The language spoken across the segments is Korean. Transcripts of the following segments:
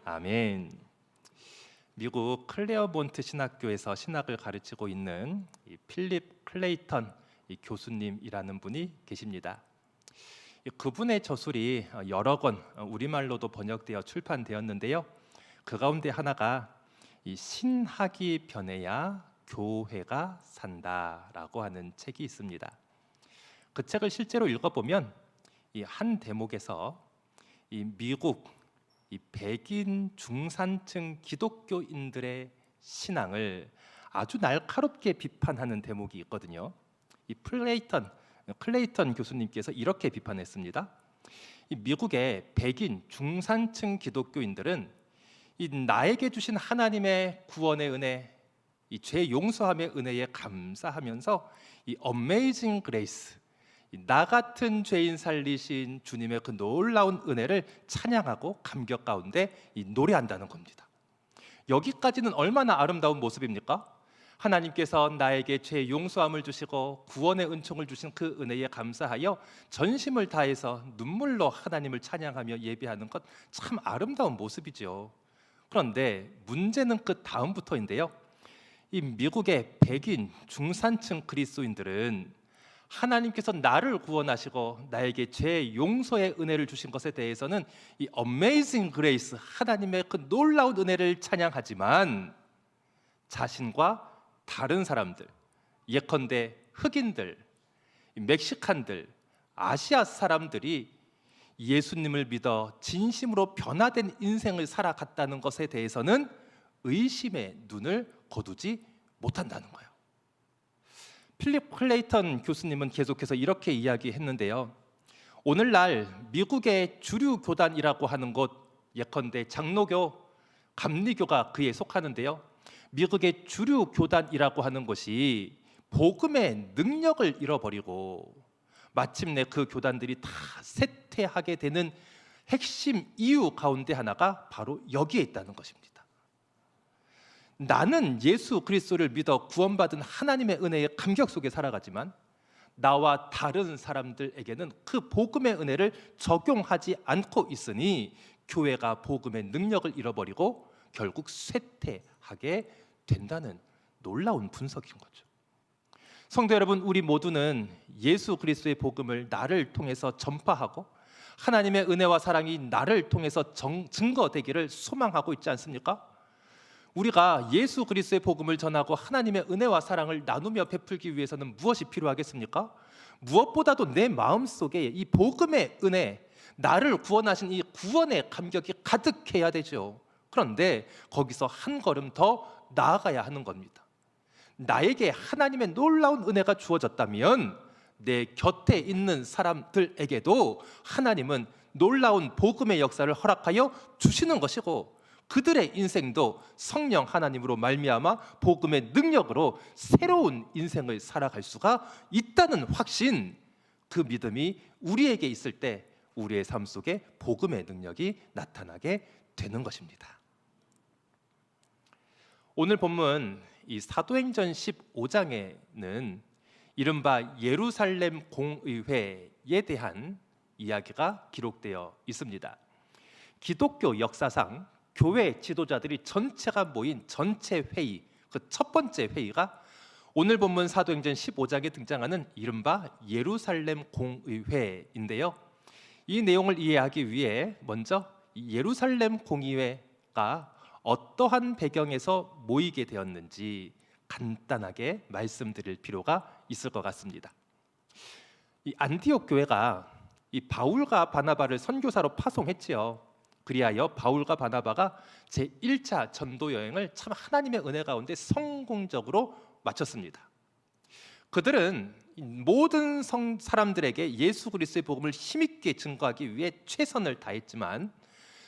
아멘. 미국 클레어몬트 신학교에서 신학을 가르치고 있는 이 필립 클레이턴 교수님이라는 분이 계십니다. 그분의 저술이 여러 권 우리말로도 번역되어 출판되었는데요. 그 가운데 하나가 이 신학이 변해야 교회가 산다라고 하는 책이 있습니다. 그 책을 실제로 읽어보면 이 한 대목에서 이 미국 이 백인 중산층 기독교인들의 신앙을 아주 날카롭게 비판하는 대목이 있거든요. 이 클레이턴 교수님께서 이렇게 비판했습니다. 이 미국의 백인 중산층 기독교인들은 이 나에게 주신 하나님의 구원의 은혜, 이 죄 용서함의 은혜에 감사하면서 이 어메이징 그레이스, 나 같은 죄인 살리신 주님의 그 놀라운 은혜를 찬양하고 감격 가운데 노래한다는 겁니다. 여기까지는 얼마나 아름다운 모습입니까? 하나님께서 나에게 죄 용서함을 주시고 구원의 은총을 주신 그 은혜에 감사하여 전심을 다해서 눈물로 하나님을 찬양하며 예배하는 것 참 아름다운 모습이죠. 그런데 문제는 그 다음부터인데요. 이 미국의 백인 중산층 그리스도인들은 하나님께서 나를 구원하시고 나에게 죄 용서의 은혜를 주신 것에 대해서는 이 어메이징 그레이스, 하나님의 그 놀라운 은혜를 찬양하지만 자신과 다른 사람들, 예컨대 흑인들, 멕시칸들, 아시아 사람들이 예수님을 믿어 진심으로 변화된 인생을 살아갔다는 것에 대해서는 의심의 눈을 거두지 못한다는 거예요. 필립 클레이턴 교수님은 계속해서 이렇게 이야기했는데요. 오늘날 미국의 주류 교단이라고 하는 곳, 예컨대 장로교, 감리교가 그에 속하는데요. 미국의 주류 교단이라고 하는 것이 복음의 능력을 잃어버리고 마침내 그 교단들이 다 쇠퇴하게 되는 핵심 이유 가운데 하나가 바로 여기에 있다는 것입니다. 나는 예수 그리스도를 믿어 구원받은 하나님의 은혜의 감격 속에 살아가지만 나와 다른 사람들에게는 그 복음의 은혜를 적용하지 않고 있으니 교회가 복음의 능력을 잃어버리고 결국 쇠퇴하게 된다는 놀라운 분석인 거죠. 성도 여러분, 우리 모두는 예수 그리스도의 복음을 나를 통해서 전파하고 하나님의 은혜와 사랑이 나를 통해서 증거되기를 소망하고 있지 않습니까? 우리가 예수 그리스도의 복음을 전하고 하나님의 은혜와 사랑을 나누며 베풀기 위해서는 무엇이 필요하겠습니까? 무엇보다도 내 마음속에 이 복음의 은혜, 나를 구원하신 이 구원의 감격이 가득해야 되죠. 그런데 거기서 한 걸음 더 나아가야 하는 겁니다. 나에게 하나님의 놀라운 은혜가 주어졌다면 내 곁에 있는 사람들에게도 하나님은 놀라운 복음의 역사를 허락하여 주시는 것이고 그들의 인생도 성령 하나님으로 말미암아 복음의 능력으로 새로운 인생을 살아갈 수가 있다는 확신, 그 믿음이 우리에게 있을 때 우리의 삶 속에 복음의 능력이 나타나게 되는 것입니다. 오늘 본문 이 사도행전 15장에는 이른바 예루살렘 공의회에 대한 이야기가 기록되어 있습니다. 기독교 역사상 교회 지도자들이 전체가 모인 전체 회의, 그 첫 번째 회의가 오늘 본문 사도행전 15장에 등장하는 이른바 예루살렘 공의회인데요. 이 내용을 이해하기 위해 먼저 예루살렘 공의회가 어떠한 배경에서 모이게 되었는지 간단하게 말씀드릴 필요가 있을 것 같습니다. 이 안디옥 교회가 이 바울과 바나바를 선교사로 파송했지요. 그리하여 바울과 바나바가 제1차 전도 여행을 참 하나님의 은혜 가운데 성공적으로 마쳤습니다. 그들은 모든 사람들에게 예수 그리스도의 복음을 힘있게 증거하기 위해 최선을 다했지만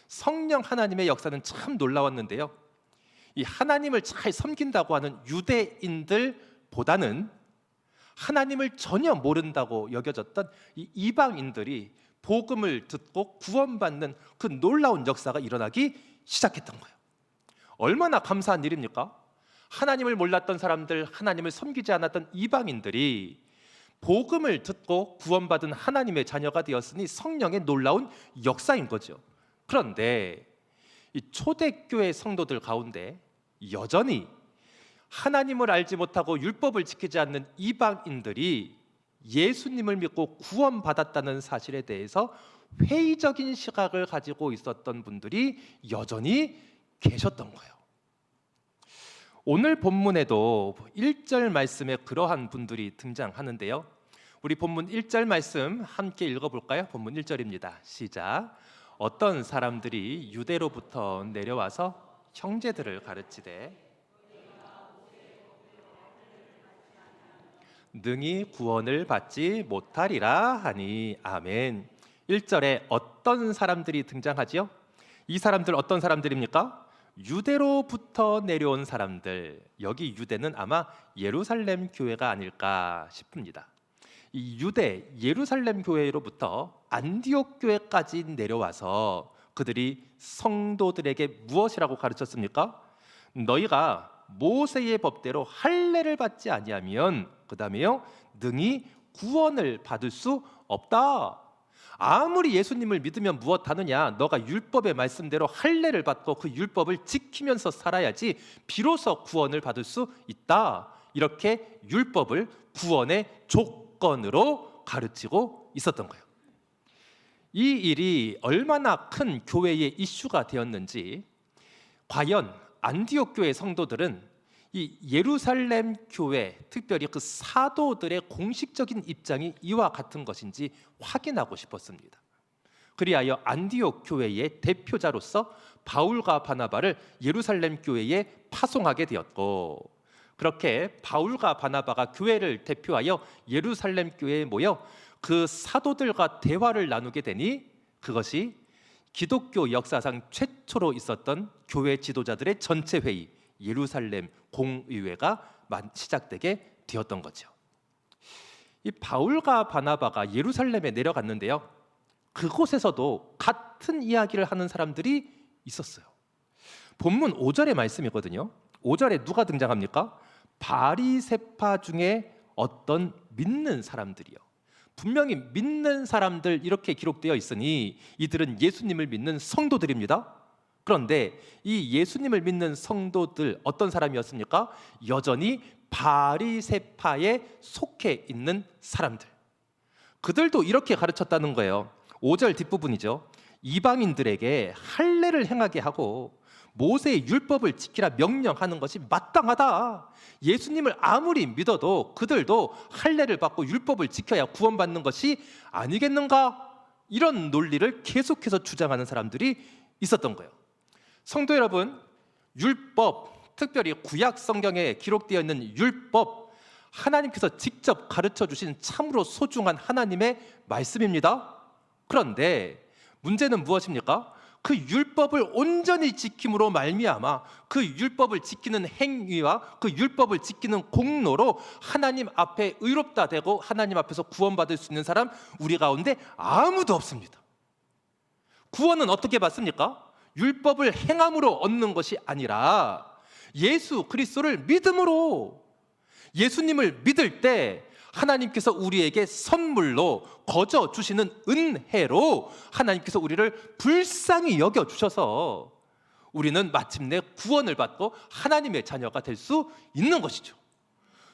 성령 하나님의 역사는 참 놀라웠는데요. 이 하나님을 잘 섬긴다고 하는 유대인들보다는 하나님을 전혀 모른다고 여겨졌던 이 이방인들이 복음을 듣고 구원받는 그 놀라운 역사가 일어나기 시작했던 거예요. 얼마나 감사한 일입니까? 하나님을 몰랐던 사람들, 하나님을 섬기지 않았던 이방인들이 복음을 듣고 구원받은 하나님의 자녀가 되었으니 성령의 놀라운 역사인 거죠. 그런데 이 초대교회 성도들 가운데 여전히 하나님을 알지 못하고 율법을 지키지 않는 이방인들이 예수님을 믿고 구원받았다는 사실에 대해서 회의적인 시각을 가지고 있었던 분들이 여전히 계셨던 거예요. 오늘 본문에도 1절 말씀에 그러한 분들이 등장하는데요. 우리 본문 1절 말씀 함께 읽어볼까요? 본문 1절입니다. 시작. 어떤 사람들이 유대로부터 내려와서 형제들을 가르치되 능히 구원을 받지 못하리라 하니. 아멘. 1절에 어떤 사람들이 등장하지요? 이 사람들 어떤 사람들입니까? 유대로부터 내려온 사람들. 여기 유대는 아마 예루살렘 교회가 아닐까 싶습니다. 이 유대 예루살렘 교회로부터 안디옥 교회까지 내려와서 그들이 성도들에게 무엇이라고 가르쳤습니까? 너희가 모세의 법대로 할례를 받지 아니하면 그다음에요 능히 구원을 받을 수 없다. 아무리 예수님을 믿으면 무엇하느냐? 너가 율법의 말씀대로 할례를 받고 그 율법을 지키면서 살아야지 비로소 구원을 받을 수 있다. 이렇게 율법을 구원의 조건으로 가르치고 있었던 거예요. 이 일이 얼마나 큰 교회의 이슈가 되었는지, 과연 안디옥 교회 성도들은 이 예루살렘 교회, 특별히 그 사도들의 공식적인 입장이 이와 같은 것인지 확인하고 싶었습니다. 그리하여 안디옥 교회의 대표자로서 바울과 바나바를 예루살렘 교회에 파송하게 되었고, 그렇게 바울과 바나바가 교회를 대표하여 예루살렘 교회에 모여 그 사도들과 대화를 나누게 되니 그것이 기독교 역사상 최초로 있었던 교회 지도자들의 전체 회의, 예루살렘 공의회가 시작되게 되었던 거죠. 이 바울과 바나바가 예루살렘에 내려갔는데요, 그곳에서도 같은 이야기를 하는 사람들이 있었어요. 본문 5절의 말씀이거든요. 5절에 누가 등장합니까? 바리새파 중에 어떤 믿는 사람들이요. 분명히 믿는 사람들 이렇게 기록되어 있으니 이들은 예수님을 믿는 성도들입니다. 그런데 이 예수님을 믿는 성도들 어떤 사람이었습니까? 여전히 바리새파에 속해 있는 사람들. 그들도 이렇게 가르쳤다는 거예요. 5절 뒷부분이죠. 이방인들에게 할례를 행하게 하고 모세의 율법을 지키라 명령하는 것이 마땅하다. 예수님을 아무리 믿어도 그들도 할례를 받고 율법을 지켜야 구원받는 것이 아니겠는가? 이런 논리를 계속해서 주장하는 사람들이 있었던 거예요. 성도 여러분, 율법, 특별히 구약 성경에 기록되어 있는 율법, 하나님께서 직접 가르쳐 주신 참으로 소중한 하나님의 말씀입니다. 그런데 문제는 무엇입니까? 그 율법을 온전히 지킴으로 말미암아 그 율법을 지키는 행위와 그 율법을 지키는 공로로 하나님 앞에 의롭다 되고 하나님 앞에서 구원받을 수 있는 사람 우리 가운데 아무도 없습니다. 구원은 어떻게 받습니까? 율법을 행함으로 얻는 것이 아니라 예수 그리스도를 믿음으로, 예수님을 믿을 때 하나님께서 우리에게 선물로 거저 주시는 은혜로 하나님께서 우리를 불쌍히 여겨주셔서 우리는 마침내 구원을 받고 하나님의 자녀가 될 수 있는 것이죠.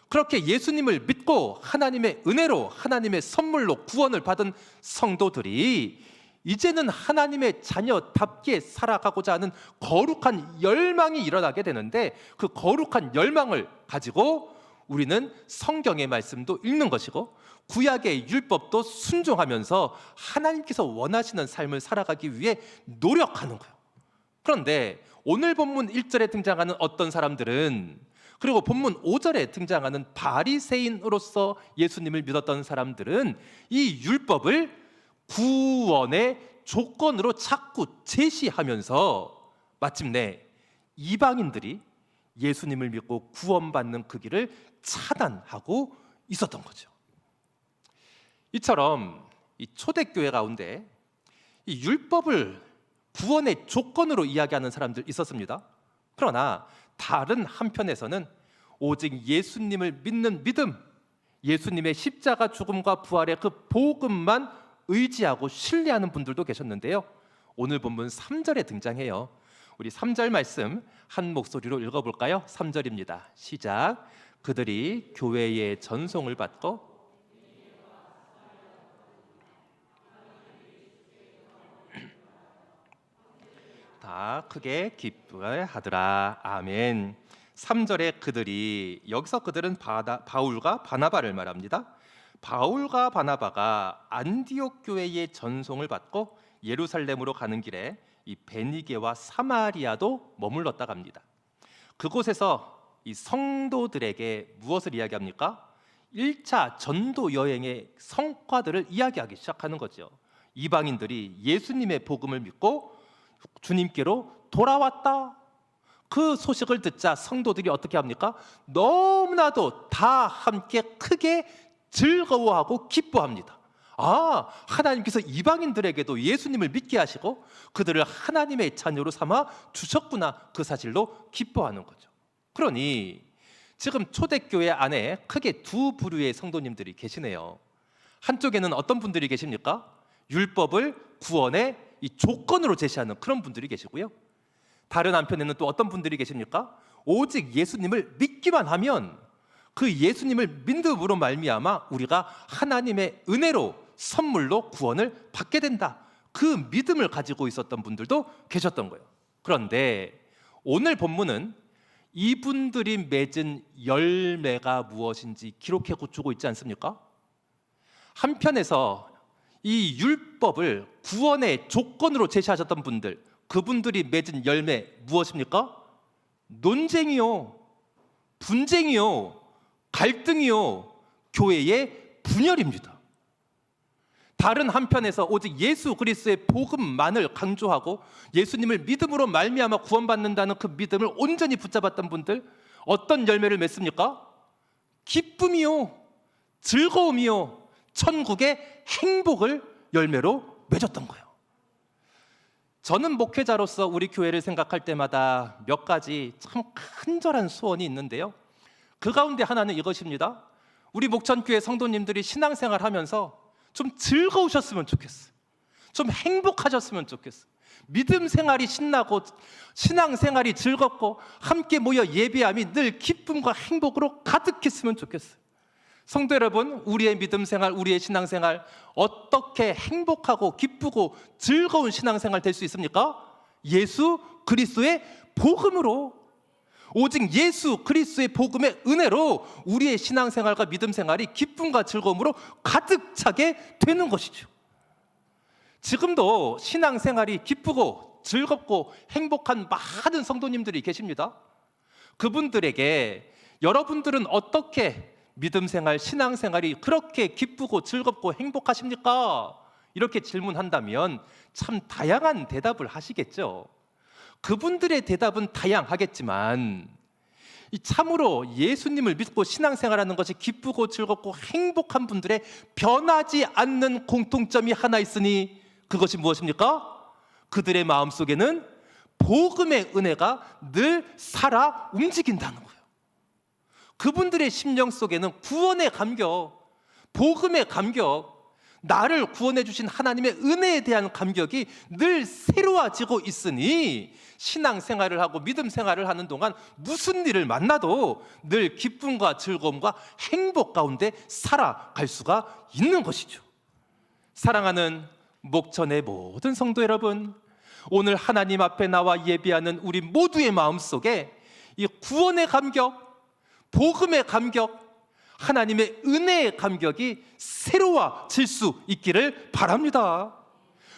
그렇게 예수님을 믿고 하나님의 은혜로, 하나님의 선물로 구원을 받은 성도들이 이제는 하나님의 자녀답게 살아가고자 하는 거룩한 열망이 일어나게 되는데, 그 거룩한 열망을 가지고 우리는 성경의 말씀도 읽는 것이고 구약의 율법도 순종하면서 하나님께서 원하시는 삶을 살아가기 위해 노력하는 거예요. 그런데 오늘 본문 1절에 등장하는 어떤 사람들은, 그리고 본문 5절에 등장하는 바리새인으로서 예수님을 믿었던 사람들은 이 율법을 구원의 조건으로 자꾸 제시하면서 마침내 이방인들이 예수님을 믿고 구원받는 그 길을 차단하고 있었던 거죠. 이처럼 이 초대교회 가운데 이 율법을 구원의 조건으로 이야기하는 사람들 있었습니다. 그러나 다른 한편에서는 오직 예수님을 믿는 믿음, 예수님의 십자가 죽음과 부활의 그 복음만 의지하고 신뢰하는 분들도 계셨는데요, 오늘 본문 3절에 등장해요. 우리 3절 말씀 한 목소리로 읽어볼까요? 3절입니다. 시작. 그들이 교회의 전송을 받고 다 크게 기뻐하더라. 아멘. 3절에 그들이, 여기서 그들은 바울과 바나바를 말합니다. 바울과 바나바가 안디옥 교회의 전송을 받고 예루살렘으로 가는 길에 이 베니게와 사마리아도 머물렀다고 합니다. 그곳에서 이 성도들에게 무엇을 이야기합니까? 1차 전도 여행의 성과들을 이야기하기 시작하는 거죠. 이방인들이 예수님의 복음을 믿고 주님께로 돌아왔다. 그 소식을 듣자 성도들이 어떻게 합니까? 너무나도 다 함께 크게 즐거워하고 기뻐합니다. 아, 하나님께서 이방인들에게도 예수님을 믿게 하시고 그들을 하나님의 자녀로 삼아 주셨구나, 그 사실로 기뻐하는 거죠. 그러니 지금 초대교회 안에 크게 두 부류의 성도님들이 계시네요. 한쪽에는 어떤 분들이 계십니까? 율법을 구원의 이 조건으로 제시하는 그런 분들이 계시고요. 다른 한편에는 또 어떤 분들이 계십니까? 오직 예수님을 믿기만 하면 그 예수님을 믿음으로 말미암아 우리가 하나님의 은혜로 선물로 구원을 받게 된다. 그 믿음을 가지고 있었던 분들도 계셨던 거예요. 그런데 오늘 본문은 이분들이 맺은 열매가 무엇인지 기록해 주고 있지 않습니까? 한편에서 이 율법을 구원의 조건으로 제시하셨던 분들, 그분들이 맺은 열매 무엇입니까? 논쟁이요, 분쟁이요, 갈등이요, 교회의 분열입니다. 다른 한편에서 오직 예수 그리스도의 복음만을 강조하고 예수님을 믿음으로 말미암아 구원받는다는 그 믿음을 온전히 붙잡았던 분들, 어떤 열매를 맺습니까? 기쁨이요, 즐거움이요, 천국의 행복을 열매로 맺었던 거예요. 저는 목회자로서 우리 교회를 생각할 때마다 몇 가지 참 간절한 소원이 있는데요. 그 가운데 하나는 이것입니다. 우리 목천교회 성도님들이 신앙생활 하면서 좀 즐거우셨으면 좋겠어요. 좀 행복하셨으면 좋겠어요. 믿음 생활이 신나고 신앙생활이 즐겁고 함께 모여 예배함이 늘 기쁨과 행복으로 가득했으면 좋겠어요. 성도 여러분, 우리의 믿음 생활, 우리의 신앙생활 어떻게 행복하고 기쁘고 즐거운 신앙생활 될 수 있습니까? 예수 그리스도의 복음으로, 오직 예수 그리스도의 복음의 은혜로 우리의 신앙생활과 믿음 생활이 기쁨과 즐거움으로 가득 차게 되는 것이죠. 지금도 신앙생활이 기쁘고 즐겁고 행복한 많은 성도님들이 계십니다. 그분들에게 여러분들은 어떻게 믿음 생활, 신앙 생활이 그렇게 기쁘고 즐겁고 행복하십니까? 이렇게 질문한다면 참 다양한 대답을 하시겠죠. 그분들의 대답은 다양하겠지만 참으로 예수님을 믿고 신앙생활하는 것이 기쁘고 즐겁고 행복한 분들의 변하지 않는 공통점이 하나 있으니 그것이 무엇입니까? 그들의 마음속에는 복음의 은혜가 늘 살아 움직인다는 거예요. 그분들의 심령 속에는 구원의 감격, 복음의 감격, 나를 구원해 주신 하나님의 은혜에 대한 감격이 늘 새로워지고 있으니 신앙생활을 하고 믿음 생활을 하는 동안 무슨 일을 만나도 늘 기쁨과 즐거움과 행복 가운데 살아갈 수가 있는 것이죠. 사랑하는 목천의 모든 성도 여러분, 오늘 하나님 앞에 나와 예배하는 우리 모두의 마음속에 이 구원의 감격, 복음의 감격, 하나님의 은혜의 감격이 새로워질 수 있기를 바랍니다.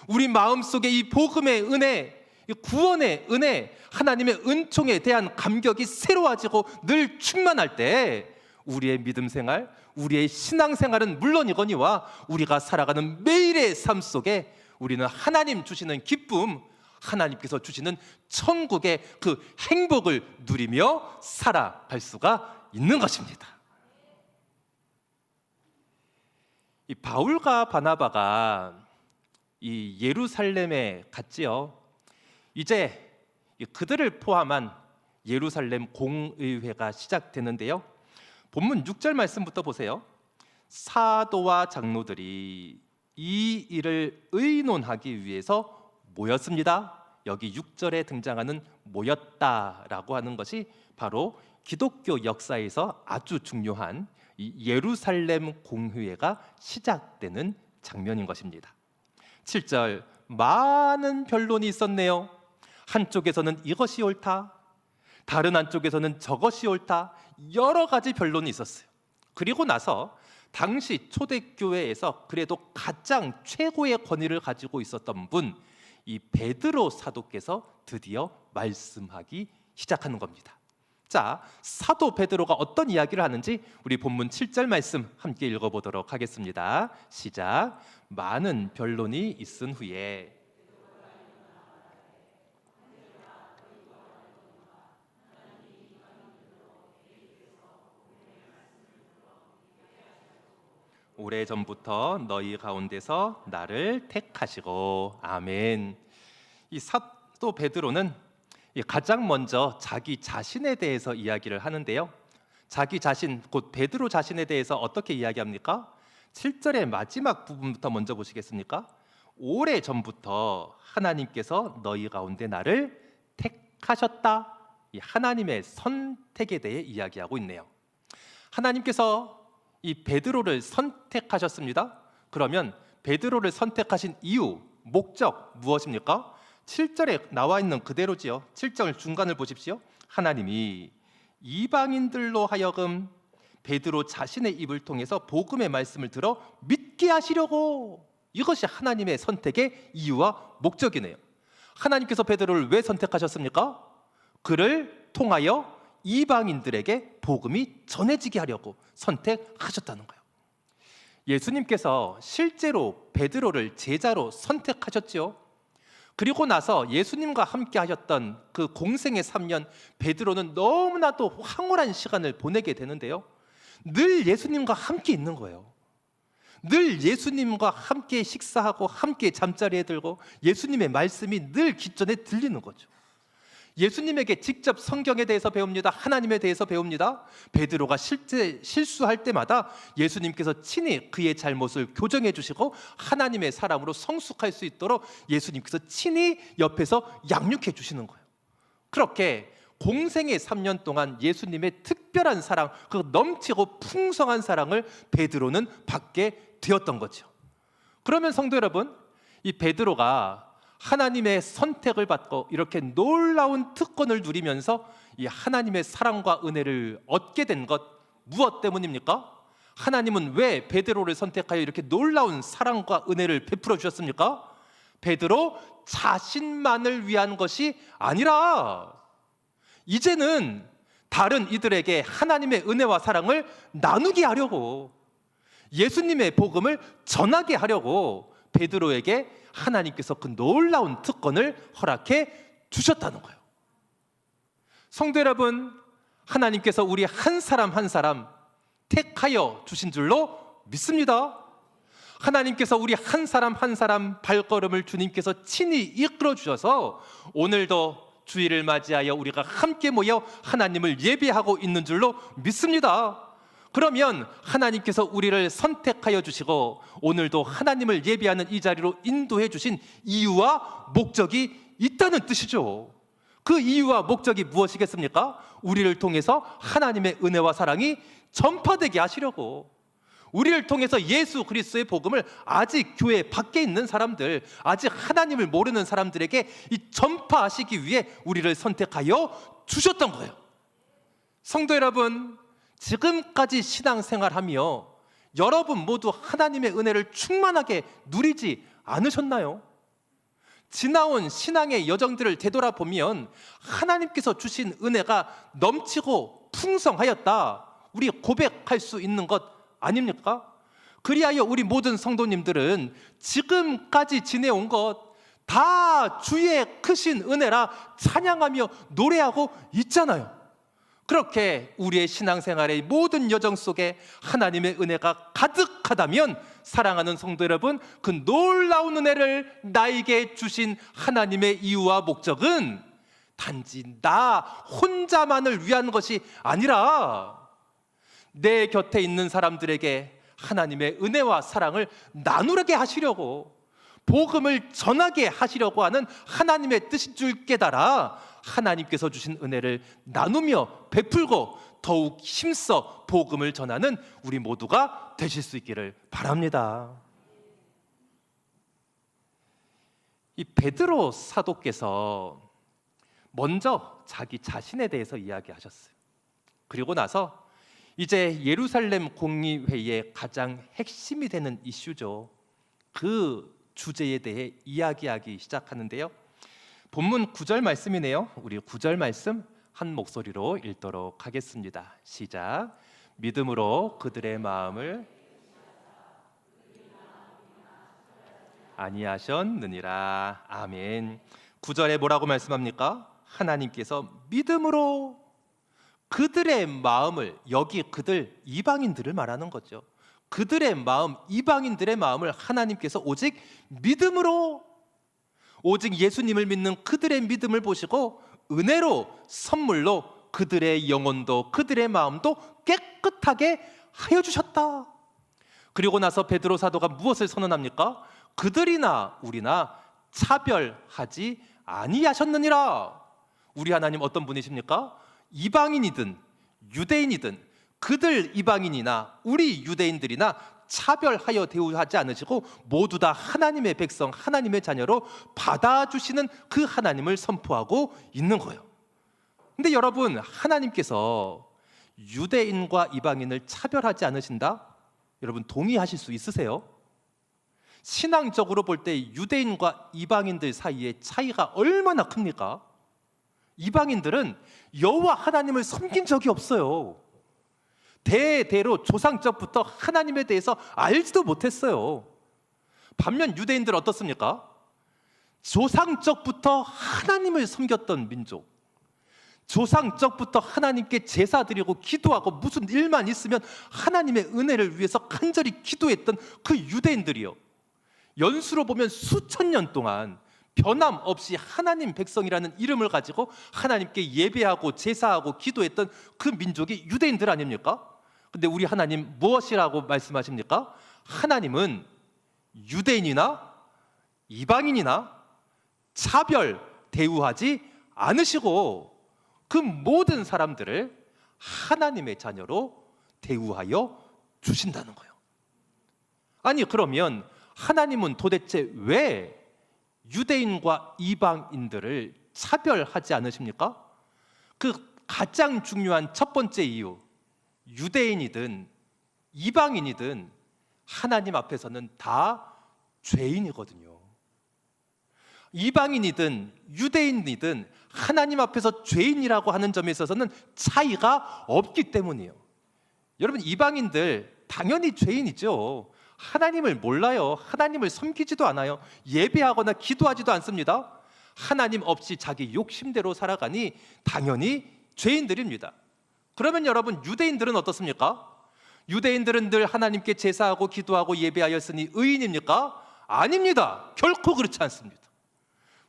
우리 마음속에 이 복음의 은혜, 이 구원의 은혜, 하나님의 은총에 대한 감격이 새로워지고 늘 충만할 때 우리의 믿음 생활, 우리의 신앙 생활은 물론이거니와 우리가 살아가는 매일의 삶 속에 우리는 하나님 주시는 기쁨, 하나님께서 주시는 천국의 그 행복을 누리며 살아갈 수가 있는 것입니다. 이 바울과 바나바가 이 예루살렘에 갔지요. 이제 그들을 포함한 예루살렘 공의회가 시작되는데요. 본문 6절 말씀부터 보세요. 사도와 장로들이 이 일을 의논하기 위해서 모였습니다. 여기 6절에 등장하는 모였다라고 하는 것이 바로 기독교 역사에서 아주 중요한 이 예루살렘 공회가 시작되는 장면인 것입니다. 7절, 많은 변론이 있었네요. 한쪽에서는 이것이 옳다, 다른 한쪽에서는 저것이 옳다, 여러 가지 변론이 있었어요. 그리고 나서 당시 초대교회에서 그래도 가장 최고의 권위를 가지고 있었던 분, 이 베드로 사도께서 드디어 말씀하기 시작하는 겁니다. 자, 사도 베드로가 어떤 이야기를 하는지 우리 본문 7절 말씀 함께 읽어보도록 하겠습니다. 시작. 많은 변론이 있은 후에 오래전부터 너희 가운데서 나를 택하시고. 아멘. 이 사도 베드로는 가장 먼저 자기 자신에 대해서 이야기를 하는데요. 자기 자신, 곧 베드로 자신에 대해서 어떻게 이야기합니까? 7절의 마지막 부분부터 먼저 보시겠습니까? 오래전부터 하나님께서 너희 가운데 나를 택하셨다. 이 하나님의 선택에 대해 이야기하고 있네요. 하나님께서 이 베드로를 선택하셨습니다. 그러면 베드로를 선택하신 이유, 목적 무엇입니까? 7절에 나와 있는 그대로지요. 7절 중간을 보십시오. 하나님이 이방인들로 하여금 베드로 자신의 입을 통해서 복음의 말씀을 들어 믿게 하시려고. 이것이 하나님의 선택의 이유와 목적이네요. 하나님께서 베드로를 왜 선택하셨습니까? 그를 통하여 이방인들에게 복음이 전해지게 하려고 선택하셨다는 거예요. 예수님께서 실제로 베드로를 제자로 선택하셨지요. 그리고 나서 예수님과 함께 하셨던 그 공생의 3년, 베드로는 너무나도 황홀한 시간을 보내게 되는데요. 늘 예수님과 함께 있는 거예요. 늘 예수님과 함께 식사하고 함께 잠자리에 들고 예수님의 말씀이 늘 귓전에 들리는 거죠. 예수님에게 직접 성경에 대해서 배웁니다. 하나님에 대해서 배웁니다. 베드로가 실수할 때마다 예수님께서 친히 그의 잘못을 교정해 주시고 하나님의 사람으로 성숙할 수 있도록 예수님께서 친히 옆에서 양육해 주시는 거예요. 그렇게 공생의 3년 동안 예수님의 특별한 사랑, 그 넘치고 풍성한 사랑을 베드로는 받게 되었던 거죠. 그러면 성도 여러분, 이 베드로가 하나님의 선택을 받고 이렇게 놀라운 특권을 누리면서 이 하나님의 사랑과 은혜를 얻게 된 것, 무엇 때문입니까? 하나님은 왜 베드로를 선택하여 이렇게 놀라운 사랑과 은혜를 베풀어 주셨습니까? 베드로 자신만을 위한 것이 아니라 이제는 다른 이들에게 하나님의 은혜와 사랑을 나누게 하려고, 예수님의 복음을 전하게 하려고 베드로에게 하나님께서 그 놀라운 특권을 허락해 주셨다는 거예요. 성도 여러분, 하나님께서 우리 한 사람 한 사람 택하여 주신 줄로 믿습니다. 하나님께서 우리 한 사람 한 사람 발걸음을 주님께서 친히 이끌어 주셔서 오늘도 주일을 맞이하여 우리가 함께 모여 하나님을 예배하고 있는 줄로 믿습니다. 그러면 하나님께서 우리를 선택하여 주시고 오늘도 하나님을 예배하는 이 자리로 인도해 주신 이유와 목적이 있다는 뜻이죠. 그 이유와 목적이 무엇이겠습니까? 우리를 통해서 하나님의 은혜와 사랑이 전파되게 하시려고, 우리를 통해서 예수 그리스도의 복음을 아직 교회 밖에 있는 사람들, 아직 하나님을 모르는 사람들에게 이 전파하시기 위해 우리를 선택하여 주셨던 거예요. 성도 여러분, 지금까지 신앙생활하며 여러분 모두 하나님의 은혜를 충만하게 누리지 않으셨나요? 지나온 신앙의 여정들을 되돌아보면 하나님께서 주신 은혜가 넘치고 풍성하였다, 우리 고백할 수 있는 것 아닙니까? 그리하여 우리 모든 성도님들은 지금까지 지내온 것 다 주의 크신 은혜라 찬양하며 노래하고 있잖아요. 그렇게 우리의 신앙생활의 모든 여정 속에 하나님의 은혜가 가득하다면, 사랑하는 성도 여러분, 그 놀라운 은혜를 나에게 주신 하나님의 이유와 목적은 단지 나 혼자만을 위한 것이 아니라 내 곁에 있는 사람들에게 하나님의 은혜와 사랑을 나누게 하시려고, 복음을 전하게 하시려고 하는 하나님의 뜻인 줄 깨달아 하나님께서 주신 은혜를 나누며 베풀고 더욱 힘써 복음을 전하는 우리 모두가 되실 수 있기를 바랍니다. 이 베드로 사도께서 먼저 자기 자신에 대해서 이야기하셨어요. 그리고 나서 이제 예루살렘 공의회의 가장 핵심이 되는 이슈죠. 그 주제에 대해 이야기하기 시작하는데요. 본문 9절 말씀이네요. 우리 9절 말씀 한 목소리로 읽도록 하겠습니다. 시작. 믿음으로 그들의 마음을 아니하셨느니라. 아멘. 9절에 뭐라고 말씀합니까? 하나님께서 믿음으로 그들의 마음을, 여기 그들 이방인들을 말하는 거죠. 그들의 마음, 이방인들의 마음을 하나님께서 오직 믿음으로, 오직 예수님을 믿는 그들의 믿음을 보시고 은혜로, 선물로 그들의 영혼도 그들의 마음도 깨끗하게 하여 주셨다. 그리고 나서 베드로 사도가 무엇을 선언합니까? 그들이나 우리나 차별하지 아니하셨느니라. 우리 하나님 어떤 분이십니까? 이방인이든 유대인이든 그들 이방인이나 우리 유대인들이나 차별하여 대우하지 않으시고 모두 다 하나님의 백성, 하나님의 자녀로 받아주시는 그 하나님을 선포하고 있는 거예요. 근데 여러분, 하나님께서 유대인과 이방인을 차별하지 않으신다? 여러분 동의하실 수 있으세요? 신앙적으로 볼 때 유대인과 이방인들 사이의 차이가 얼마나 큽니까? 이방인들은 여호와 하나님을 섬긴 적이 없어요. 대대로 조상적부터 하나님에 대해서 알지도 못했어요. 반면 유대인들은 어떻습니까? 조상적부터 하나님을 섬겼던 민족, 조상적부터 하나님께 제사 드리고 기도하고 무슨 일만 있으면 하나님의 은혜를 위해서 간절히 기도했던 그 유대인들이요, 연수로 보면 수천 년 동안 변함없이 하나님 백성이라는 이름을 가지고 하나님께 예배하고 제사하고 기도했던 그 민족이 유대인들 아닙니까? 근데 우리 하나님 무엇이라고 말씀하십니까? 하나님은 유대인이나 이방인이나 차별 대우하지 않으시고 그 모든 사람들을 하나님의 자녀로 대우하여 주신다는 거예요. 아니 그러면 하나님은 도대체 왜 유대인과 이방인들을 차별하지 않으십니까? 그 가장 중요한 첫 번째 이유, 유대인이든 이방인이든 하나님 앞에서는 다 죄인이거든요. 이방인이든 유대인이든 하나님 앞에서 죄인이라고 하는 점에 있어서는 차이가 없기 때문이에요. 여러분, 이방인들 당연히 죄인이죠. 하나님을 몰라요. 하나님을 섬기지도 않아요. 예배하거나 기도하지도 않습니다. 하나님 없이 자기 욕심대로 살아가니 당연히 죄인들입니다. 그러면 여러분, 유대인들은 어떻습니까? 유대인들은 늘 하나님께 제사하고 기도하고 예배하였으니 의인입니까? 아닙니다. 결코 그렇지 않습니다.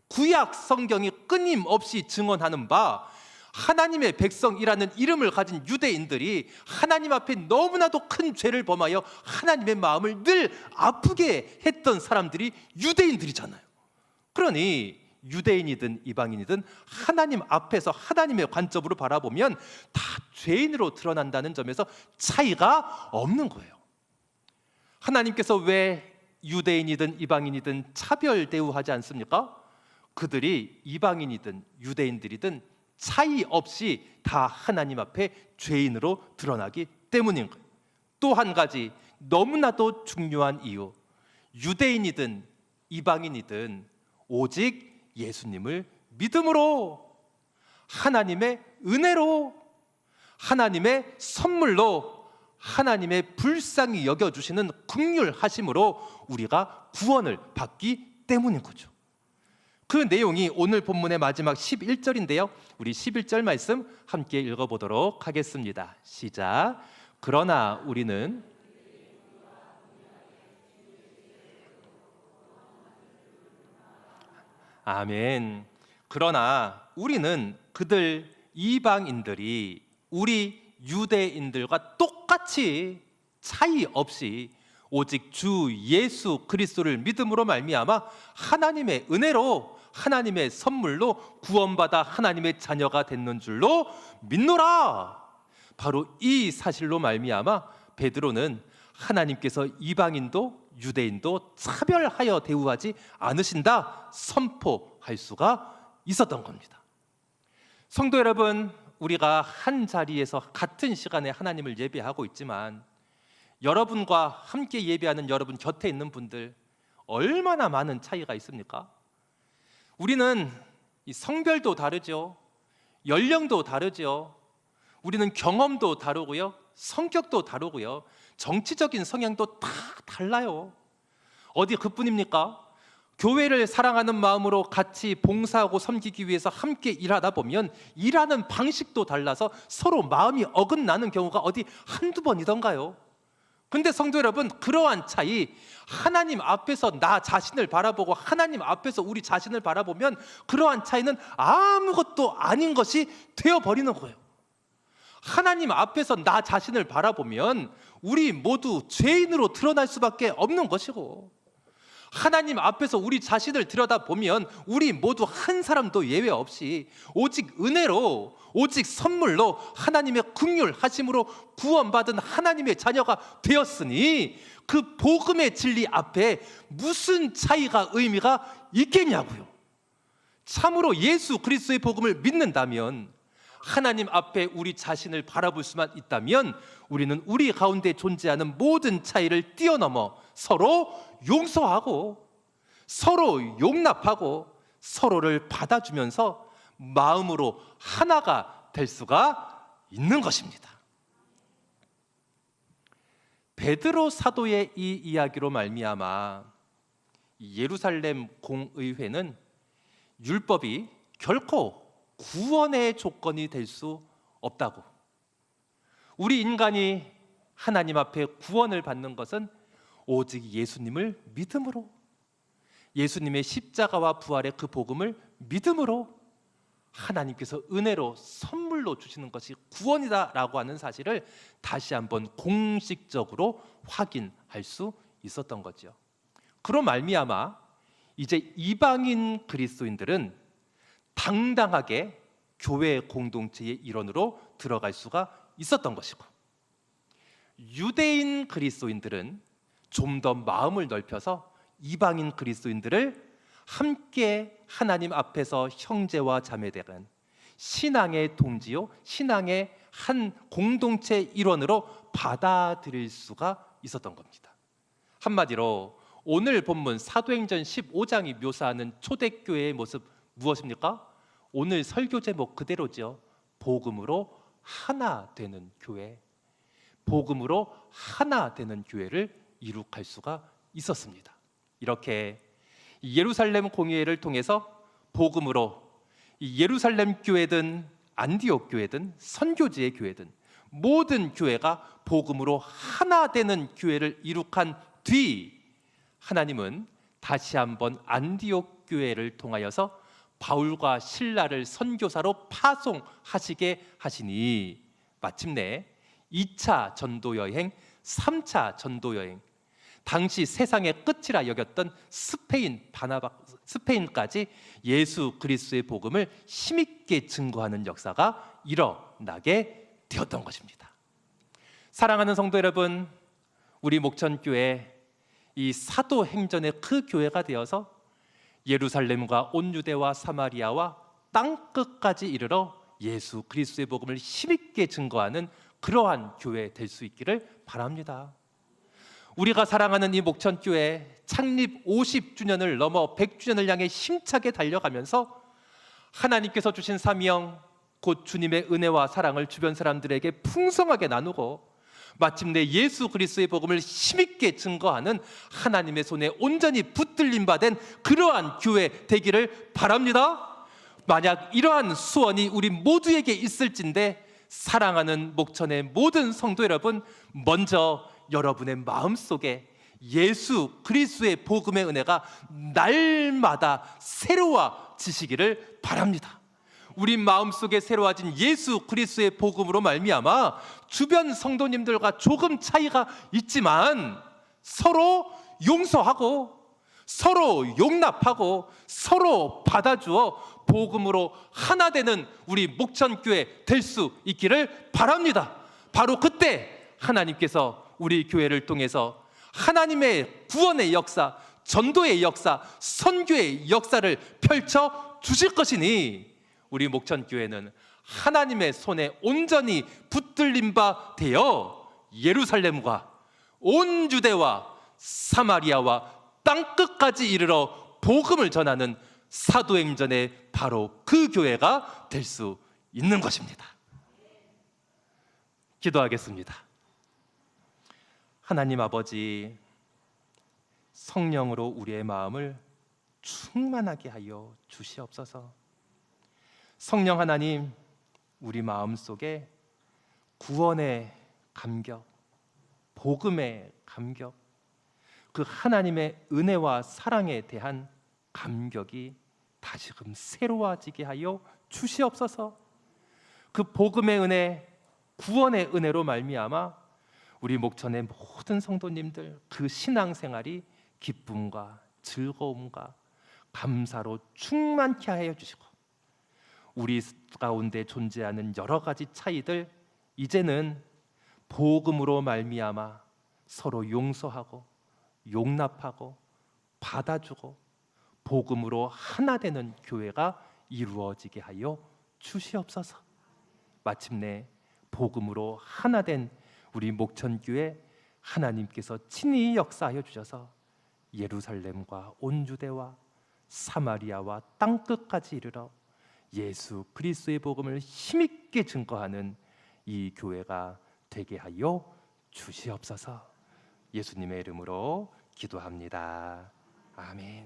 구약 성경이 끊임없이 증언하는 바, 하나님의 백성이라는 이름을 가진 유대인들이 하나님 앞에 너무나도 큰 죄를 범하여 하나님의 마음을 늘 아프게 했던 사람들이 유대인들이잖아요. 그러니 유대인이든 이방인이든 하나님 앞에서 하나님의 관점으로 바라보면 다 죄인으로 드러난다는 점에서 차이가 없는 거예요. 하나님께서 왜 유대인이든 이방인이든 차별 대우하지 않습니까? 그들이 이방인이든 유대인들이든 차이 없이 다 하나님 앞에 죄인으로 드러나기 때문인 거예요. 또 한 가지 너무나도 중요한 이유, 유대인이든 이방인이든 오직 예수님을 믿음으로, 하나님의 은혜로, 하나님의 선물로, 하나님의 불쌍히 여겨주시는 긍휼하심으로 우리가 구원을 받기 때문인 거죠. 그 내용이 오늘 본문의 마지막 11절인데요. 우리 11절 말씀 함께 읽어보도록 하겠습니다. 시작. 그러나 우리는 아멘. 그러나 우리는 그들 이방인들이 우리 유대인들과 똑같이 차이 없이 오직 주 예수 그리스도를 믿음으로 말미암아 하나님의 은혜로, 하나님의 선물로 구원받아 하나님의 자녀가 됐는 줄로 믿노라. 바로 이 사실로 말미암아 베드로는 하나님께서 이방인도 유대인도 차별하여 대우하지 않으신다 선포할 수가 있었던 겁니다. 성도 여러분, 우리가 한 자리에서 같은 시간에 하나님을 예배하고 있지만 여러분과 함께 예배하는 여러분 곁에 있는 분들 얼마나 많은 차이가 있습니까? 우리는 이 성별도 다르죠. 연령도 다르죠. 우리는 경험도 다르고요. 성격도 다르고요. 정치적인 성향도 다 달라요. 어디 그뿐입니까? 교회를 사랑하는 마음으로 같이 봉사하고 섬기기 위해서 함께 일하다 보면 일하는 방식도 달라서 서로 마음이 어긋나는 경우가 어디 한두 번이던가요? 근데 성도 여러분, 그러한 차이, 하나님 앞에서 나 자신을 바라보고 하나님 앞에서 우리 자신을 바라보면 그러한 차이는 아무것도 아닌 것이 되어버리는 거예요. 하나님 앞에서 나 자신을 바라보면 우리 모두 죄인으로 드러날 수밖에 없는 것이고, 하나님 앞에서 우리 자신을 들여다보면 우리 모두 한 사람도 예외 없이 오직 은혜로, 오직 선물로 하나님의 긍휼하심으로 구원받은 하나님의 자녀가 되었으니 그 복음의 진리 앞에 무슨 차이가 의미가 있겠냐고요. 참으로 예수 그리스도의 복음을 믿는다면, 하나님 앞에 우리 자신을 바라볼 수만 있다면 우리는 우리 가운데 존재하는 모든 차이를 뛰어넘어 서로 용서하고 서로 용납하고 서로를 받아주면서 마음으로 하나가 될 수가 있는 것입니다. 베드로 사도의 이 이야기로 말미암아 예루살렘 공의회는 율법이 결코 구원의 조건이 될 수 없다고, 우리 인간이 하나님 앞에 구원을 받는 것은 오직 예수님을 믿음으로, 예수님의 십자가와 부활의 그 복음을 믿음으로 하나님께서 은혜로 선물로 주시는 것이 구원이다라고 하는 사실을 다시 한번 공식적으로 확인할 수 있었던 거죠. 그로 말미암아 이제 이방인 그리스도인들은 당당하게 교회 공동체의 일원으로 들어갈 수가 있었던 것이고, 유대인 그리스도인들은 좀 더 마음을 넓혀서 이방인 그리스도인들을 함께 하나님 앞에서 형제와 자매되는 신앙의 동지요, 신앙의 한 공동체 일원으로 받아들일 수가 있었던 겁니다. 한마디로 오늘 본문 사도행전 15장이 묘사하는 초대교회의 모습 무엇입니까? 오늘 설교 제목 그대로죠. 복음으로 하나 되는 교회, 복음으로 하나 되는 교회를 이룩할 수가 있었습니다. 이렇게 예루살렘 공의회를 통해서 복음으로 예루살렘 교회든 안디옥 교회든 선교지의 교회든 모든 교회가 복음으로 하나 되는 교회를 이룩한 뒤, 하나님은 다시 한번 안디옥 교회를 통하여서 바울과 실라를 선교사로 파송하시게 하시니 마침내 2차 전도 여행, 3차 전도 여행, 당시 세상의 끝이라 여겼던 스페인까지 예수 그리스도의 복음을 힘있게 증거하는 역사가 일어나게 되었던 것입니다. 사랑하는 성도 여러분, 우리 목천교회 이 사도행전의 그 교회가 되어서 예루살렘과 온 유대와 사마리아와 땅끝까지 이르러 예수 그리스도의 복음을 힘있게 증거하는 그러한 교회 될 수 있기를 바랍니다. 우리가 사랑하는 이 목천교회 창립 50주년을 넘어 100주년을 향해 힘차게 달려가면서 하나님께서 주신 사명, 곧 주님의 은혜와 사랑을 주변 사람들에게 풍성하게 나누고 마침내 예수 그리스도의 복음을 힘있게 증거하는 하나님의 손에 온전히 붙들림 받은 그러한 교회 되기를 바랍니다. 만약 이러한 소원이 우리 모두에게 있을진데, 사랑하는 목천의 모든 성도 여러분, 먼저 여러분의 마음속에 예수 그리스도의 복음의 은혜가 날마다 새로워지시기를 바랍니다. 우리 마음속에 새로워진 예수 그리스도의 복음으로 말미암아 주변 성도님들과 조금 차이가 있지만 서로 용서하고 서로 용납하고 서로 받아주어 복음으로 하나 되는 우리 목천교회 될 수 있기를 바랍니다. 바로 그때 하나님께서 우리 교회를 통해서 하나님의 구원의 역사, 전도의 역사, 선교의 역사를 펼쳐 주실 것이니 우리 목천교회는 하나님의 손에 온전히 붙들린 바 되어 예루살렘과 온 유대와 사마리아와 땅끝까지 이르러 복음을 전하는 사도행전의 바로 그 교회가 될 수 있는 것입니다. 기도하겠습니다. 하나님 아버지, 성령으로 우리의 마음을 충만하게 하여 주시옵소서. 성령 하나님, 우리 마음속에 구원의 감격, 복음의 감격, 그 하나님의 은혜와 사랑에 대한 감격이 다시금 새로워지게 하여 주시옵소서. 그 복음의 은혜, 구원의 은혜로 말미암아 우리 목천의 모든 성도님들 그 신앙생활이 기쁨과 즐거움과 감사로 충만케 하여 주시고, 우리 가운데 존재하는 여러 가지 차이들 이제는 복음으로 말미암아 서로 용서하고 용납하고 받아주고 복음으로 하나 되는 교회가 이루어지게 하여 주시옵소서. 마침내 복음으로 하나 된 우리 목천교회 하나님께서 친히 역사하여 주셔서 예루살렘과 온 유대와 사마리아와 땅끝까지 이르러 예수 그리스도의 복음을 힘있게 증거하는 이 교회가 되게 하여 주시옵소서. 예수님의 이름으로 기도합니다. 아멘.